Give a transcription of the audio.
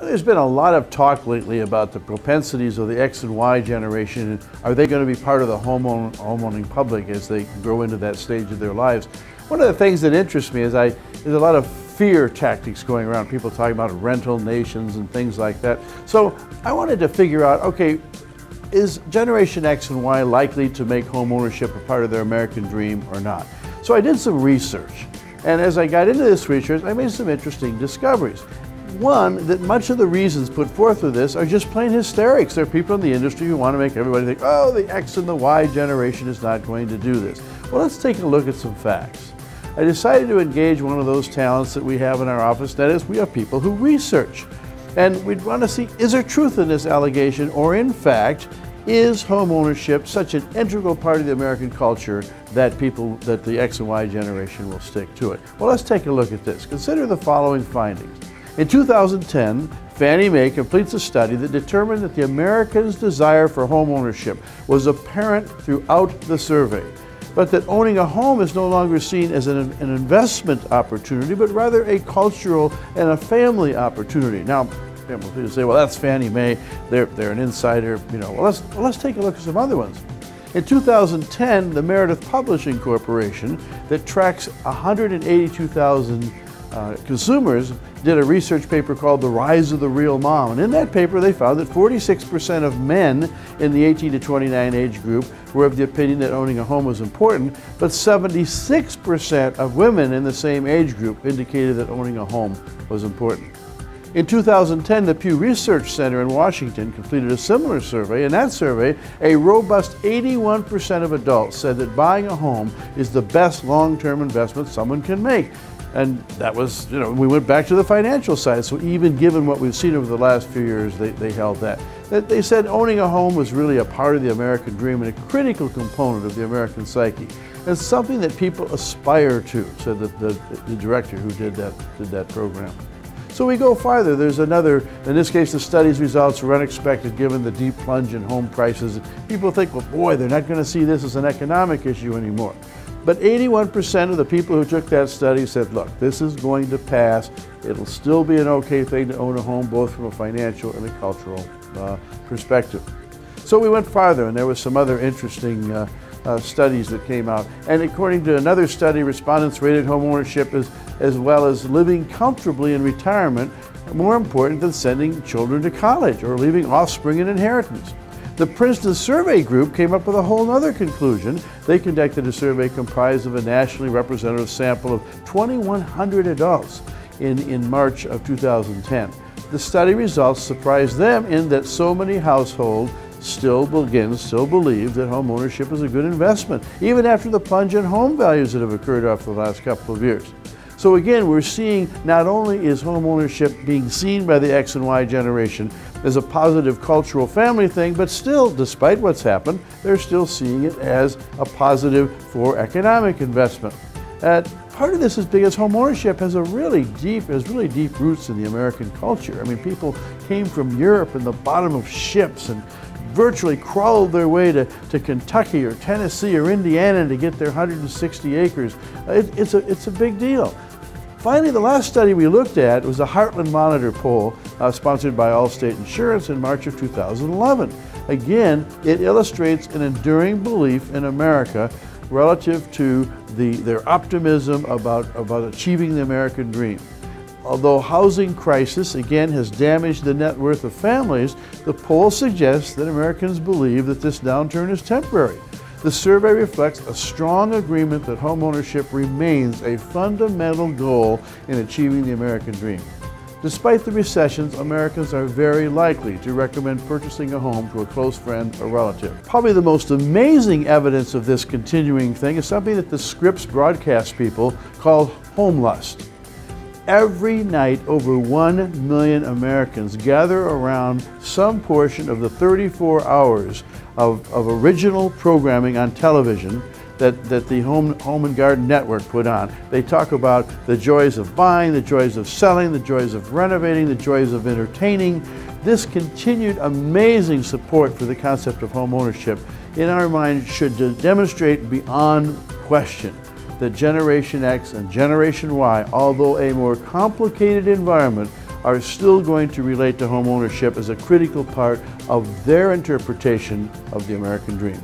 There's been a lot of talk lately about the propensities of the X and Y generation, and are they going to be part of the homeowning public as they grow into that stage of their lives. One of the things that interests me is there's a lot of fear tactics going around, people talking about rental nations and things like that. So I wanted to figure out, okay, is Generation X and Y likely to make home ownership a part of their American dream or not? So I did some research, and as I got into this research, I made some interesting discoveries. One, that much of the reasons put forth for this are just plain hysterics. There are people in the industry who want to make everybody think, oh, the X and the Y generation is not going to do this. Well, let's take a look at some facts. I decided to engage one of those talents that we have in our office. That is, we have people who research. And we'd want to see, is there truth in this allegation, or in fact, is home ownership such an integral part of the American culture that the X and Y generation will stick to it? Well, let's take a look at this. Consider the following findings. In 2010, Fannie Mae completes a study that determined that the Americans' desire for home ownership was apparent throughout the survey, but that owning a home is no longer seen as an investment opportunity, but rather a cultural and a family opportunity. Now, people say, well, that's Fannie Mae, they're an insider, you know. Well, let's take a look at some other ones. In 2010, the Meredith Publishing Corporation, that tracks 182,000 consumers, did a research paper called The Rise of the Real Mom. And in that paper, they found that 46% of men in the 18 to 29 age group were of the opinion that owning a home was important, but 76% of women in the same age group indicated that owning a home was important. In 2010, the Pew Research Center in Washington completed a similar survey. In that survey, a robust 81% of adults said that buying a home is the best long-term investment someone can make. And that was, you know, we went back to the financial side. So even given what we've seen over the last few years, they held that. They said owning a home was really a part of the American dream and a critical component of the American psyche. And something that people aspire to, said the director who did that program. So we go farther. There's another, in this case, the study's results were unexpected given the deep plunge in home prices. People think, well, boy, they're not going to see this as an economic issue anymore. But 81% of the people who took that study said, look, this is going to pass. It'll still be an okay thing to own a home, both from a financial and a cultural perspective. So we went farther, and there were some other interesting studies that came out. And according to another study, respondents rated home ownership as well as living comfortably in retirement more important than sending children to college or leaving offspring an inheritance. The Princeton Survey Group came up with a whole other conclusion. They conducted a survey comprised of a nationally representative sample of 2,100 adults in March of 2010. The study results surprised them in that so many households still believe that home ownership is a good investment, even after the plunge in home values that have occurred over the last couple of years. So again, we're seeing not only is home ownership being seen by the X and Y generation as a positive cultural family thing, but still, despite what's happened, they're still seeing it as a positive for economic investment. Part of this is because home ownership has really deep roots in the American culture. I mean, people came from Europe in the bottom of ships and virtually crawled their way to Kentucky or Tennessee or Indiana to get their 160 acres. It's a big deal. Finally, the last study we looked at was a Heartland Monitor poll sponsored by Allstate Insurance in March of 2011. Again, it illustrates an enduring belief in America relative to their optimism about achieving the American dream. Although housing crisis again has damaged the net worth of families, the poll suggests that Americans believe that this downturn is temporary. The survey reflects a strong agreement that home ownership remains a fundamental goal in achieving the American dream. Despite the recessions, Americans are very likely to recommend purchasing a home to a close friend or relative. Probably the most amazing evidence of this continuing thing is something that the Scripps broadcast people call home lust. Every night, over 1 million Americans gather around some portion of the 34 hours of original programming on television that the Home and Garden Network put on. They talk about the joys of buying, the joys of selling, the joys of renovating, the joys of entertaining. This continued amazing support for the concept of home ownership, in our mind, should demonstrate beyond question that Generation X and Generation Y, although a more complicated environment, are still going to relate to home ownership as a critical part of their interpretation of the American dream.